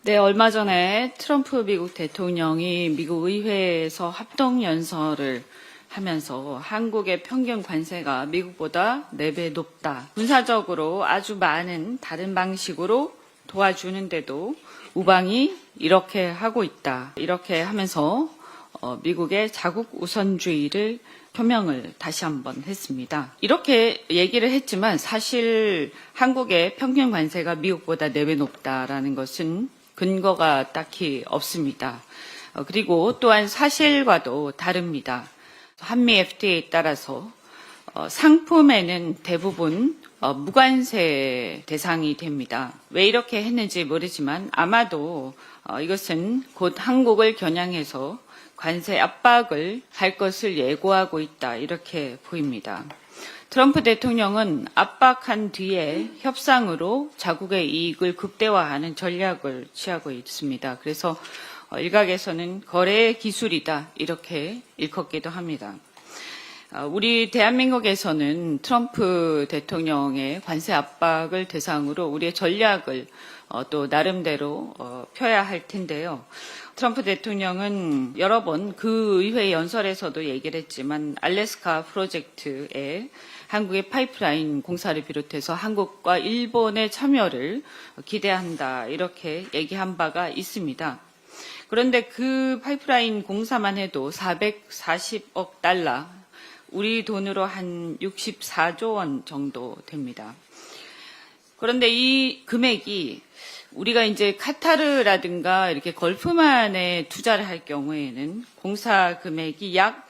네, 얼마 전에 트럼프 미국 대통령이 미국 의회에서 합동연설을 하면서 한국의 평균 관세가 미국보다 4배 높다. 군사적으로 아주 많은 다른 방식으로 도와주는데도 우방이 이렇게 하고 있다. 이렇게 하면서 미국의 자국 우선주의를 표명을 다시 한번 했습니다. 이렇게 얘기를 했지만 사실 한국의 평균 관세가 미국보다 4배 높다라는 것은 근거가 딱히 없습니다. 그리고 또한 사실과도 다릅니다. 한미 FTA에 따라서 상품에는 대부분 무관세 대상이 됩니다. 왜 이렇게 했는지 모르지만 아마도 이것은 곧 한국을 겨냥해서 관세 압박을 할 것을 예고하고 있다 이렇게 보입니다. 트럼프 대통령은 압박한 뒤에 협상으로 자국의 이익을 극대화하는 전략을 취하고 있습니다. 그래서 일각에서는 거래의 기술이다 이렇게 일컫기도 합니다. 우리 대한민국에서는 트럼프 대통령의 관세 압박을 대상으로 우리의 전략을 또 나름대로 펴야 할 텐데요. 트럼프 대통령은 여러 번 그 의회 연설에서도 얘기를 했지만 알래스카 프로젝트에 한국의 파이프라인 공사를 비롯해서 한국과 일본의 참여를 기대한다 이렇게 얘기한 바가 있습니다. 그런데 그 파이프라인 공사만 해도 440억 달러, 우리 돈으로 한 64조 원 정도 됩니다. 그런데 이 금액이 우리가 이제 카타르라든가 이렇게 걸프만에 투자를 할 경우에는 공사 금액이 약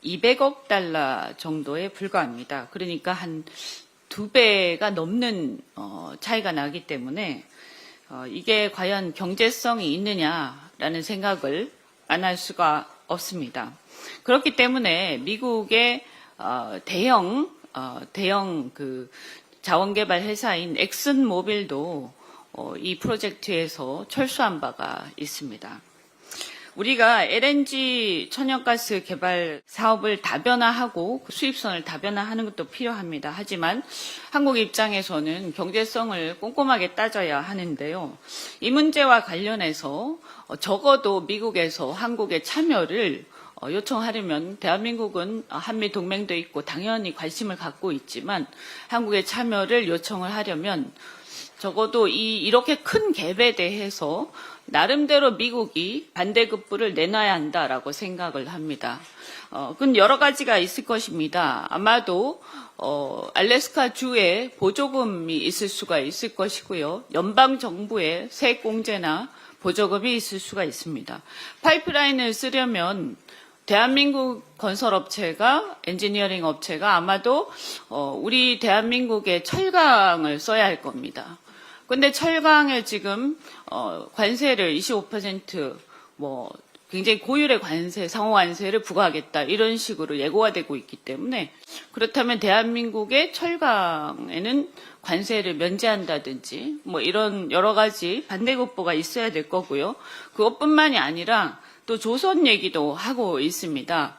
200억 달러 정도에 불과합니다. 그러니까 한 2배가 넘는 차이가 나기 때문에 이게 과연 경제성이 있느냐라는 생각을 안 할 수가 없습니다. 그렇기 때문에 미국의 대형 그 자원개발 회사인 엑슨모빌도 이 프로젝트에서 철수한 바가 있습니다. 우리가 LNG 천연가스 개발 사업을 다변화하고 수입선을 다변화하는 것도 필요합니다. 하지만 한국 입장에서는 경제성을 꼼꼼하게 따져야 하는데요. 이 문제와 관련해서 적어도 미국에서 한국의 참여를 요청하려면 대한민국은 한미 동맹도 있고 당연히 관심을 갖고 있지만 한국의 참여를 요청을 하려면 적어도 이렇게 큰 갭에 대해서 나름대로 미국이 반대급부를 내놔야 한다라고 생각을 합니다. 그건 여러 가지가 있을 것입니다. 아마도 알래스카 주에 보조금이 있을 수가 있을 것이고요. 연방 정부의 세액공제나 보조금이 있을 수가 있습니다. 파이프라인을 쓰려면 대한민국 건설업체가 엔지니어링 업체가 아마도 우리 대한민국의 철강을 써야 할 겁니다. 근데 철강에 지금 관세를 25% 굉장히 고율의 관세, 상호관세를 부과하겠다 이런 식으로 예고가 되고 있기 때문에 그렇다면 대한민국의 철강에는 관세를 면제한다든지 이런 여러 가지 반대급부가 있어야 될 거고요. 그것뿐만이 아니라 또 조선 얘기도 하고 있습니다.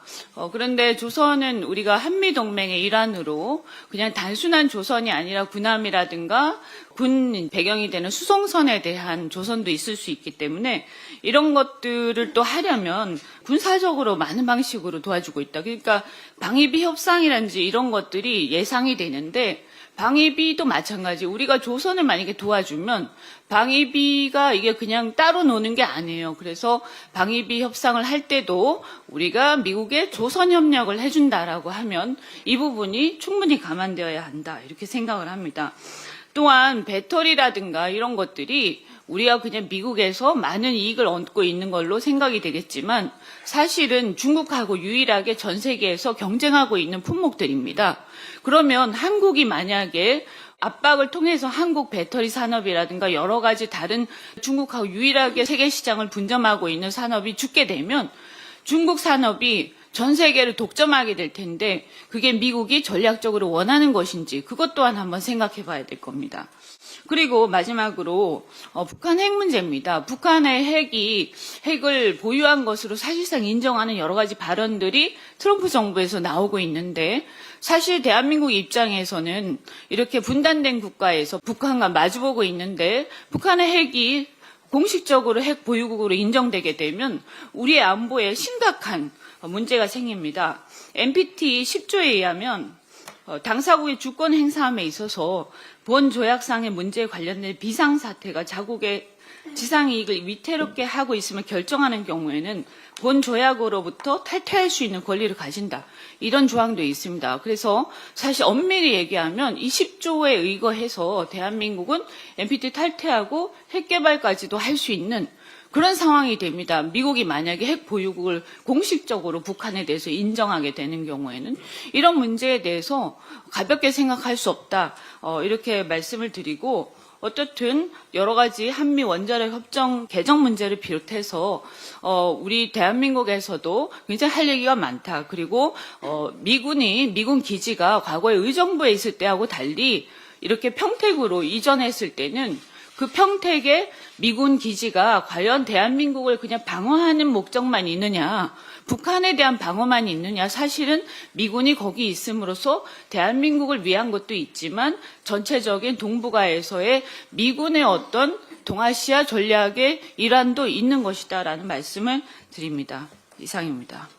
그런데 조선은 우리가 한미동맹의 일환으로 그냥 단순한 조선이 아니라 군함이라든가 군 배경이 되는 수송선에 대한 조선도 있을 수 있기 때문에 이런 것들을 또 하려면 군사적으로 많은 방식으로 도와주고 있다. 그러니까 방위비 협상이라든지 이런 것들이 예상이 되는데 방위비도 마찬가지. 우리가 조선을 만약에 도와주면 방위비가 이게 그냥 따로 노는 게 아니에요. 그래서 방위비 협상을 할 때도 우리가 미국에 조선 협력을 해준다라고 하면 이 부분이 충분히 감안되어야 한다. 이렇게 생각을 합니다. 또한 배터리라든가 이런 것들이 우리가 그냥 미국에서 많은 이익을 얻고 있는 걸로 생각이 되겠지만 사실은 중국하고 유일하게 전 세계에서 경쟁하고 있는 품목들입니다. 그러면 한국이 만약에 압박을 통해서 한국 배터리 산업이라든가 여러 가지 다른 중국하고 유일하게 세계 시장을 분점하고 있는 산업이 죽게 되면 중국 산업이 전 세계를 독점하게 될 텐데 그게 미국이 전략적으로 원하는 것인지 그것 또한 한번 생각해 봐야 될 겁니다. 그리고 마지막으로 북한 핵 문제입니다. 북한의 핵을 보유한 것으로 사실상 인정하는 여러 가지 발언들이 트럼프 정부에서 나오고 있는데 사실 대한민국 입장에서는 이렇게 분단된 국가에서 북한과 마주보고 있는데 북한의 핵이 공식적으로 핵 보유국으로 인정되게 되면 우리의 안보에 심각한 문제가 생깁니다. NPT 10조에 의하면 당사국의 주권 행사함에 있어서 본 조약상의 문제에 관련된 비상사태가 자국의 지상이익을 위태롭게 하고 있음을 결정하는 경우에는 본 조약으로부터 탈퇴할 수 있는 권리를 가진다. 이런 조항도 있습니다. 그래서 사실 엄밀히 얘기하면 이 10조에 의거해서 대한민국은 NPT 탈퇴하고 핵개발까지도 할 수 있는 그런 상황이 됩니다. 미국이 만약에 핵 보유국을 공식적으로 북한에 대해서 인정하게 되는 경우에는 이런 문제에 대해서 가볍게 생각할 수 없다. 이렇게 말씀을 드리고 어떻든 여러 가지 한미 원자력 협정 개정 문제를 비롯해서 우리 대한민국에서도 굉장히 할 얘기가 많다. 그리고 미군 기지가 과거에 의정부에 있을 때하고 달리 이렇게 평택으로 이전했을 때는 그 평택의 미군 기지가 과연 대한민국을 그냥 방어하는 목적만 있느냐, 북한에 대한 방어만 있느냐, 사실은 미군이 거기 있음으로써 대한민국을 위한 것도 있지만 전체적인 동북아에서의 미군의 어떤 동아시아 전략의 일환도 있는 것이다라는 말씀을 드립니다. 이상입니다.